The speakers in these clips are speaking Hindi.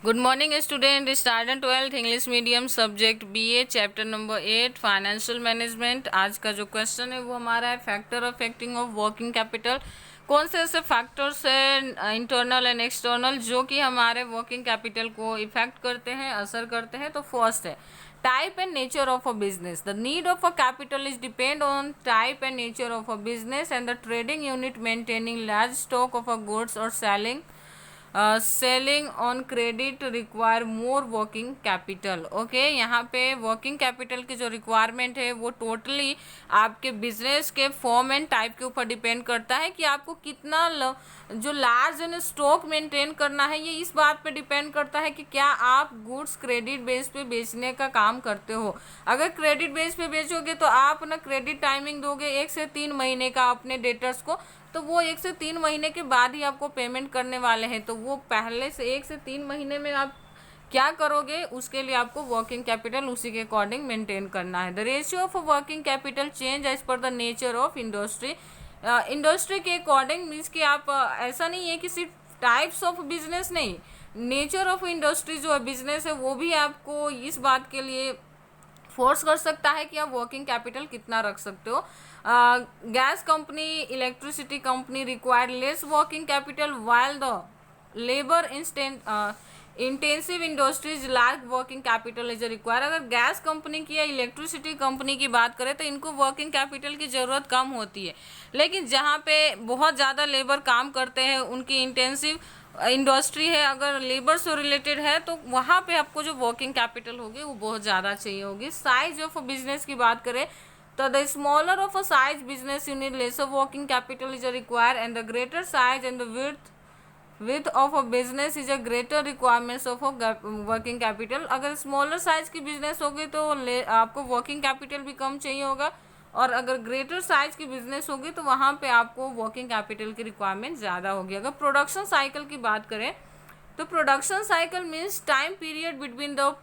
Good morning student. Standard 12th English medium subject BA chapter number 8 financial management. आज का जो क्वेश्चन है वो हमारा है factor affecting of working capital. कौन से ऐसे फैक्टर्स हैं इंटरनल एंड एक्सटर्नल जो कि हमारे वर्किंग कैपिटल को इफेक्ट करते हैं, असर करते हैं। तो फर्स्ट है type and nature of a business. The need of a capital is depend on type and nature of a business and the trading unit maintaining large stock of a goods और selling on credit require more working capital. Okay, यहाँ पे वर्किंग कैपिटल की जो रिक्वायरमेंट है वो टोटली आपके बिजनेस के फॉर्म एंड टाइप के ऊपर डिपेंड करता है कि आपको कितना जो लार्ज एंड स्टॉक मेंटेन करना है। ये इस बात पे डिपेंड करता है कि क्या आप गुड्स क्रेडिट बेस पे बेचने का काम करते हो। अगर क्रेडिट बेस पे बेचोगे तो आप ना क्रेडिट टाइमिंग दोगे 1 से 3 महीने का अपने डेटर्स को, तो वो 1 से 3 महीने के बाद ही आपको पेमेंट करने वाले हैं। तो वो पहले से 1 से 3 महीने में आप क्या करोगे, उसके लिए आपको वर्किंग कैपिटल उसी के अकॉर्डिंग मेंटेन करना है। The ratio of working capital change as per the nature of industry. Industry के अकॉर्डिंग मीन्स कि आप ऐसा नहीं है कि सिर्फ टाइप्स ऑफ बिजनेस नहीं, नेचर ऑफ इंडस्ट्री जो है बिजनेस है वो भी आपको इस बात के लिए फोर्स कर सकता है कि आप वर्किंग कैपिटल कितना रख सकते हो। Gas company, electricity company require less working capital while the labour intensive industries large working capital is require. अगर गैस कंपनी की या इलेक्ट्रिसिटी कंपनी की बात करें तो इनको वर्किंग कैपिटल की ज़रूरत कम होती है, लेकिन जहाँ पे बहुत ज़्यादा लेबर काम करते हैं, उनकी इंटेंसिव इंडस्ट्री है, अगर लेबर से रिलेटेड है, तो वहाँ पे आपको जो वर्किंग कैपिटल होगी वो बहुत ज़्यादा चाहिए होगी। साइज ऑफ बिजनेस की बात करें तो the smaller of a size business unit lesser working capital is require and the greater size and the width of a business is a greater requirements of a working capital. अगर स्मॉलर साइज की बिजनेस होगी तो आपको वर्किंग कैपिटल भी कम चाहिए होगा, और अगर ग्रेटर साइज की बिजनेस होगी तो वहाँ पे आपको वर्किंग कैपिटल की रिक्वायरमेंट ज़्यादा होगी। अगर प्रोडक्शन साइकिल की बात करें तो production cycle means time period between the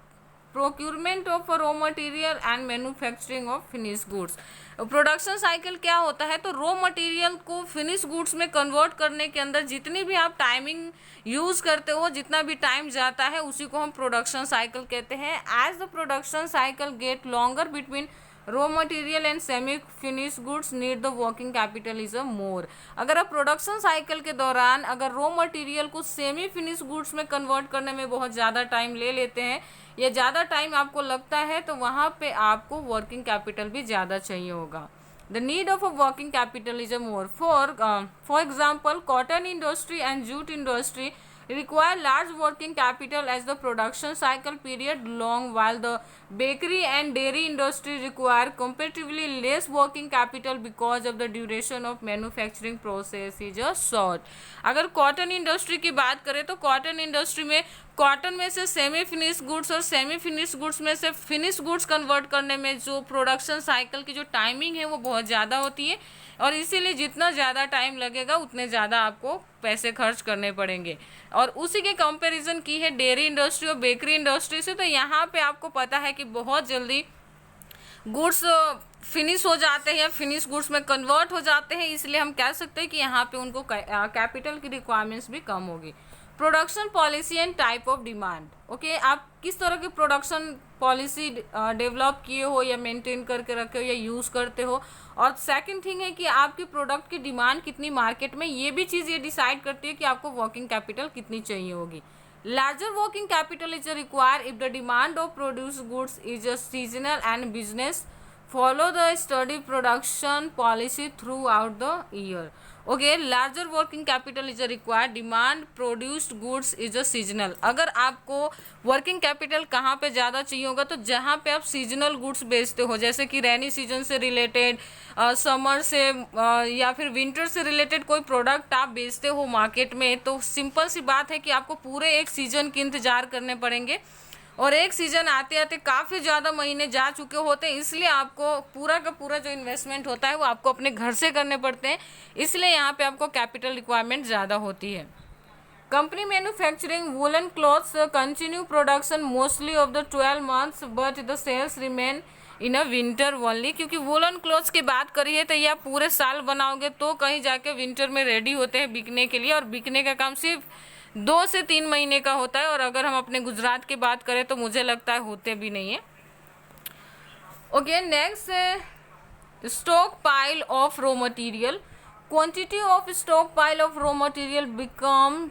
procurement of raw material and manufacturing of finish goods. Production cycle क्या होता है, तो रॉ मटेरियल को फिनिश गुड्स में कन्वर्ट करने के अंदर जितनी भी आप टाइमिंग यूज़ करते हो, जितना भी टाइम जाता है, उसी को हम प्रोडक्शन साइकिल कहते हैं। As the production cycle get longer between raw material and semi finish goods need the working capital is a more. अगर आप प्रोडक्शन साइकिल के दौरान अगर रॉ मटेरियल को सेमी फिनिश गुड्स में कन्वर्ट करने में बहुत ज़्यादा टाइम ले लेते हैं या ज़्यादा टाइम आपको लगता है, तो वहाँ पे आपको वर्किंग कैपिटल भी ज़्यादा चाहिए होगा। The need of a working capital is a more for example cotton industry and jute industry require large working capital as the production cycle period long, while the bakery and dairy industry require comparatively less working capital because of the duration of manufacturing process is a short। अगर कॉटन इंडस्ट्री की बात करें तो कॉटन इंडस्ट्री में कॉटन में से सेमी फिनिश गुड्स और सेमी फिनिश गुड्स में से फिनिश गुड्स कन्वर्ट करने में जो प्रोडक्शन साइकिल की जो टाइमिंग है वो बहुत ज़्यादा होती है, और इसीलिए जितना ज़्यादा टाइम लगेगा उतने ज़्यादा आपको पैसे खर्च करने पड़ेंगे। और उसी के कंपैरिजन की है डेयरी इंडस्ट्री और बेकरी इंडस्ट्री से, तो यहाँ पे आपको पता है कि बहुत जल्दी गुड्स फिनिश हो जाते हैं या फिनिश गुड्स में कन्वर्ट हो जाते हैं, इसलिए हम कह सकते हैं कि यहाँ पे उनको कैपिटल की रिक्वायरमेंट्स भी कम होगी। Production policy and type of demand. Okay, आप किस तरह की प्रोडक्शन पॉलिसी डेवलप किए हो या मेंटेन करके रखे हो या यूज़ करते हो, और सेकंड थिंग है कि आपकी प्रोडक्ट की डिमांड कितनी मार्केट में, ये भी चीज़ ये डिसाइड करती है कि आपको वर्किंग कैपिटल कितनी चाहिए होगी। Larger working capital is require if the demand of produce goods is a seasonal and business follow the steady production policy throughout the year। okay, larger working capital is a required, demand produced goods is a seasonal। अगर आपको वर्किंग कैपिटल कहाँ पे ज़्यादा चाहिए होगा, तो जहाँ पे आप सीजनल गुड्स बेचते हो, जैसे कि रेनी सीजन से रिलेटेड, समर से या फिर विंटर से रिलेटेड कोई प्रोडक्ट आप बेचते हो मार्केट में, तो सिंपल सी बात है कि आपको पूरे एक सीजन के इंतज़ार करने पड़ेंगे, और एक सीज़न आते आते काफ़ी ज़्यादा महीने जा चुके होते हैं, इसलिए आपको पूरा का पूरा जो इन्वेस्टमेंट होता है वो आपको अपने घर से करने पड़ते हैं, इसलिए यहाँ पे आपको कैपिटल रिक्वायरमेंट ज़्यादा होती है। Company manufacturing woollen cloths continue production mostly of the 12 months but the sales remain in a winter only. क्योंकि वुलन क्लॉथ्स की बात करी है तो ये आप पूरे साल बनाओगे तो कहीं जाके विंटर में रेडी होते हैं बिकने के लिए, और बिकने का काम सिर्फ 2 से 3 महीने का होता है, और अगर हम अपने गुजरात की बात करें तो मुझे लगता है होते भी नहीं है। ओके, नेक्स्ट है stock pile of raw material. Quantity of stock pile of raw material become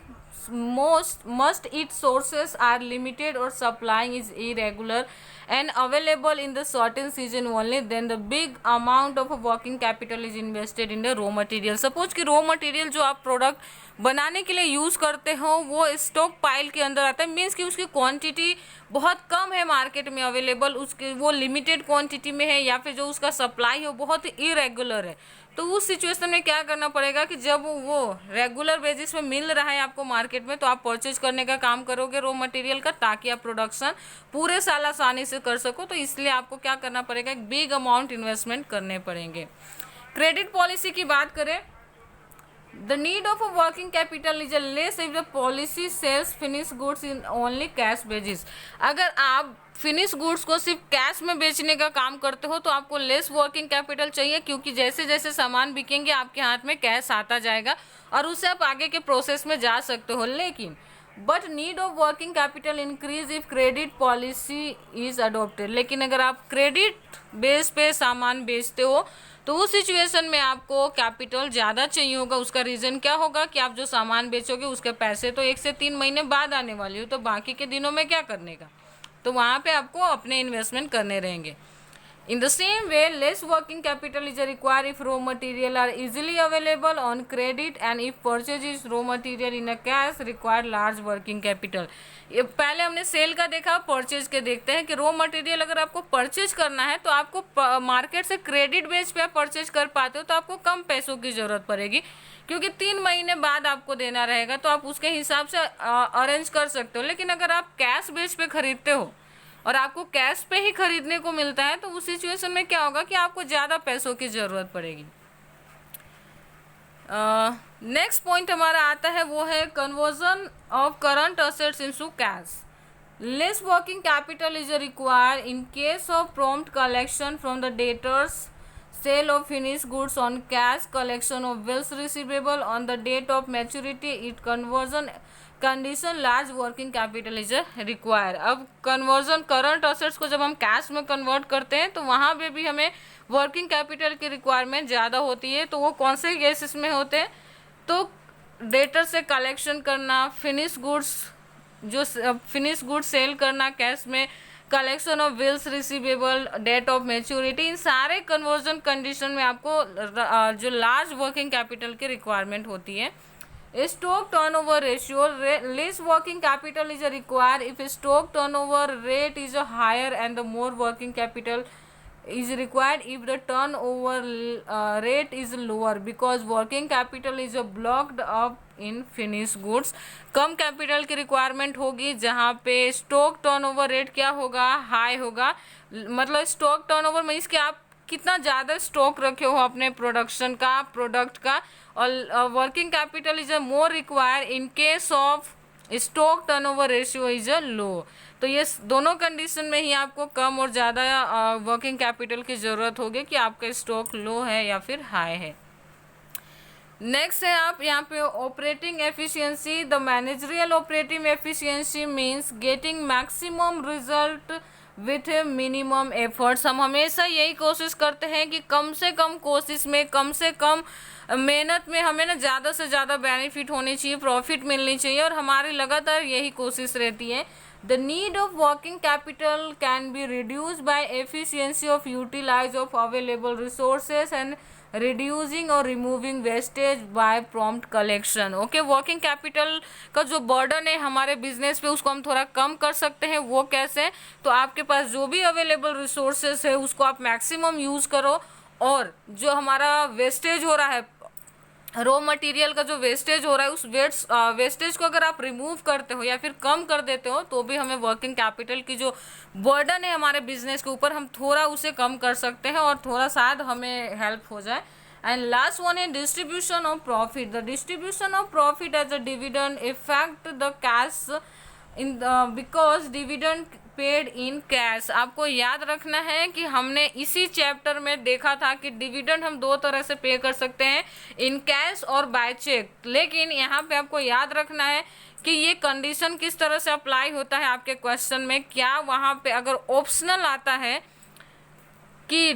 most its sources are limited or supplying is irregular and available in the certain season only, then the big amount of working capital is invested in the raw material. Suppose कि raw material जो आप प्रोडक्ट बनाने के लिए यूज़ करते हो वो स्टॉक पाइल के अंदर आता है, मीन्स कि उसकी क्वांटिटी बहुत कम है मार्केट में अवेलेबल, उसके वो लिमिटेड क्वांटिटी में है, या फिर जो उसका सप्लाई हो बहुत इरेगुलर है। तो उस सिचुएशन में क्या करना पड़ेगा कि जब वो रेगुलर बेसिस में मिल रहा है आपको मार्केट में, तो आप परचेज करने का काम करोगे रॉ मटेरियल का, ताकि आप प्रोडक्शन पूरे साल आसानी से कर सको। तो इसलिए आपको क्या करना पड़ेगा, एक बिग अमाउंट इन्वेस्टमेंट करने पड़ेंगे। क्रेडिट पॉलिसी की बात करें, The need of a working capital is less if the policy sells finished goods in only cash basis. अगर आप फिनिश गुड्स को सिर्फ कैश में बेचने का काम करते हो तो आपको लेस वर्किंग कैपिटल चाहिए, क्योंकि जैसे जैसे सामान बिकेंगे आपके हाथ में कैश आता जाएगा और उससे आप आगे के प्रोसेस में जा सकते हो। लेकिन but need of working capital increase if credit policy is adopted. लेकिन अगर आप क्रेडिट बेस पे सामान बेचते हो तो उस सिचुएशन में आपको कैपिटल ज़्यादा चाहिए होगा। उसका रीज़न क्या होगा कि आप जो सामान बेचोगे उसके पैसे तो 1 से 3 महीने बाद आने वाली हो, तो बाकी के दिनों में क्या करने का, तो वहाँ पे आपको अपने इन्वेस्टमेंट करने रहेंगे। In the same way, less working capital is required if raw material are easily available on credit, and if purchases raw material in a cash require large working capital. ये पहले हमने सेल का देखा, परचेज के देखते हैं कि रॉ मटेरियल अगर आपको परचेज करना है तो आपको मार्केट से क्रेडिट बेस पे आप परचेज कर पाते हो तो आपको कम पैसों की ज़रूरत पड़ेगी, क्योंकि 3 महीने बाद आपको देना रहेगा, तो आप उसके हिसाब से अरेंज कर सकते हो। लेकिन अगर आप कैश बेस पे खरीदते हो और आपको कैश पे ही खरीदने को मिलता है तो उस सिचुएशन में क्या होगा कि आपको ज़्यादा पैसों की ज़रूरत पड़ेगी। नेक्स्ट पॉइंट हमारा आता है वो है conversion of current assets into cash. Less working capital is required in case of prompt collection from the debtors, sale of finish goods on cash, collection of bills receivable on the date of maturity, it conversion condition large working capital is require. अब कन्वर्जन करंट असेट्स को जब हम कैश में कन्वर्ट करते हैं तो वहाँ पे भी हमें वर्किंग कैपिटल की रिक्वायरमेंट ज़्यादा होती है। तो वो कौन से केसेस में होते हैं, तो डेटर से कलेक्शन करना, फिनिश गुड्स जो फिनिश गुड्स सेल करना कैश में, collection of bills receivable, date of maturity, इन सारे कन्वर्जन कंडीशन में आपको जो लार्ज वर्किंग कैपिटल की रिक्वायरमेंट होती है। Stock turnover ratio, less working capital is required if stock turnover rate is higher, and the more working capital is required if the turnover rate is lower, because working capital is blocked up in finished goods. Come capital की रिक्वायरमेंट होगी जहाँ पे स्टॉक टर्नओवर रेट क्या होगा, हाई होगा। मतलब स्टॉक टर्नओवर मीन्स कि आप कितना ज़्यादा स्टॉक रखे हो अपने प्रोडक्शन का, प्रोडक्ट का, और working capital is a more require in case of stock turnover ratio is a low. तो ये दोनों कंडीशन में ही आपको कम और ज़्यादा वर्किंग कैपिटल की ज़रूरत होगी कि आपका स्टॉक लो है या फिर हाई है। नेक्स्ट है आप यहाँ पे operating efficiency. The managerial operating efficiency means getting maximum result with minimum efforts. हम हमेशा यही कोशिश करते हैं कि कम से कम कोशिश में, कम से कम मेहनत में हमें ना ज़्यादा से ज़्यादा बेनिफिट होनी चाहिए, प्रॉफिट मिलनी चाहिए, और हमारी लगातार यही कोशिश रहती है। The need of working capital can be reduce by efficiency of utilise of available resources and reducing और removing wastage by prompt collection. Okay, working capital का जो बर्डन है हमारे बिजनेस पे उसको हम थोड़ा कम कर सकते हैं। वो कैसे, तो आपके पास जो भी अवेलेबल रिसोर्सेज है उसको आप मैक्सिमम यूज़ करो, और जो हमारा वेस्टेज हो रहा है, रॉ मटेरियल का जो वेस्टेज हो रहा है, उस वेस्टेज को अगर आप रिमूव करते हो या फिर कम कर देते हो तो भी हमें वर्किंग कैपिटल की जो बर्डन है हमारे बिजनेस के ऊपर, हम थोड़ा उसे कम कर सकते हैं और थोड़ा शायद हमें हेल्प हो जाए। एंड लास्ट वन है distribution of profit. The distribution of profit as a dividend effect the cash in because dividend paid in cash. आपको याद रखना है कि हमने इसी चैप्टर में देखा था कि डिविडेंड हम दो तरह से पे कर सकते हैं, इन कैश और बाय चेक। लेकिन यहाँ पे आपको याद रखना है कि ये कंडीशन किस तरह से अप्लाई होता है आपके क्वेश्चन में। क्या वहाँ पे अगर ऑप्शनल आता है कि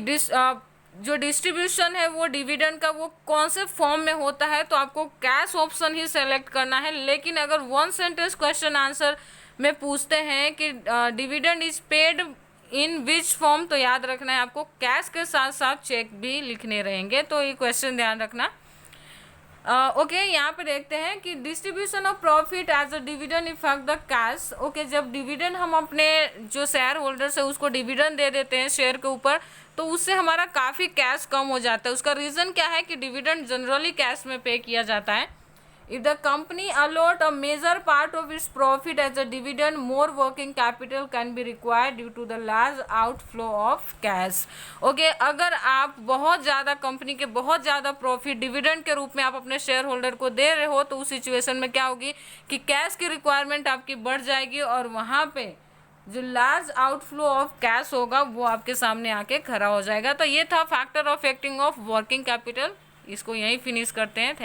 जो डिस्ट्रीब्यूशन है वो डिविडेंड का वो कौन से फॉर्म में होता है, तो आपको कैश ऑप्शन ही सेलेक्ट करना है। लेकिन अगर वन सेंटेंस क्वेश्चन आंसर में पूछते हैं कि dividend is paid in which form, तो याद रखना है आपको कैश के साथ साथ चेक भी लिखने रहेंगे। तो ये क्वेश्चन ध्यान रखना। ओके, यहाँ पे देखते हैं कि distribution of profit as a dividend effect the cash. Okay, जब डिविडेंड हम अपने जो शेयर होल्डर्स है उसको डिविडेंड दे देते हैं शेयर के ऊपर, तो उससे हमारा काफ़ी कैश कम हो जाता है। उसका रीज़न क्या है कि डिविडेंड जनरली कैश में पे किया जाता है। If the company allot a major part of its profit as a dividend, more working capital can be required due to the large outflow of cash. Okay, अगर आप बहुत ज़्यादा कंपनी के बहुत ज़्यादा प्रॉफिट डिविडेंड के रूप में आप अपने शेयर होल्डर को दे रहे हो, तो उस सिचुएशन में क्या होगी कि कैश की रिक्वायरमेंट आपकी बढ़ जाएगी और वहाँ पे जो लार्ज आउटफ्लो ऑफ कैश होगा वो आपके सामने आके खड़ा हो जाएगा। तो ये था factor of acting of working capital. इसको यहीं फिनिश करते हैं।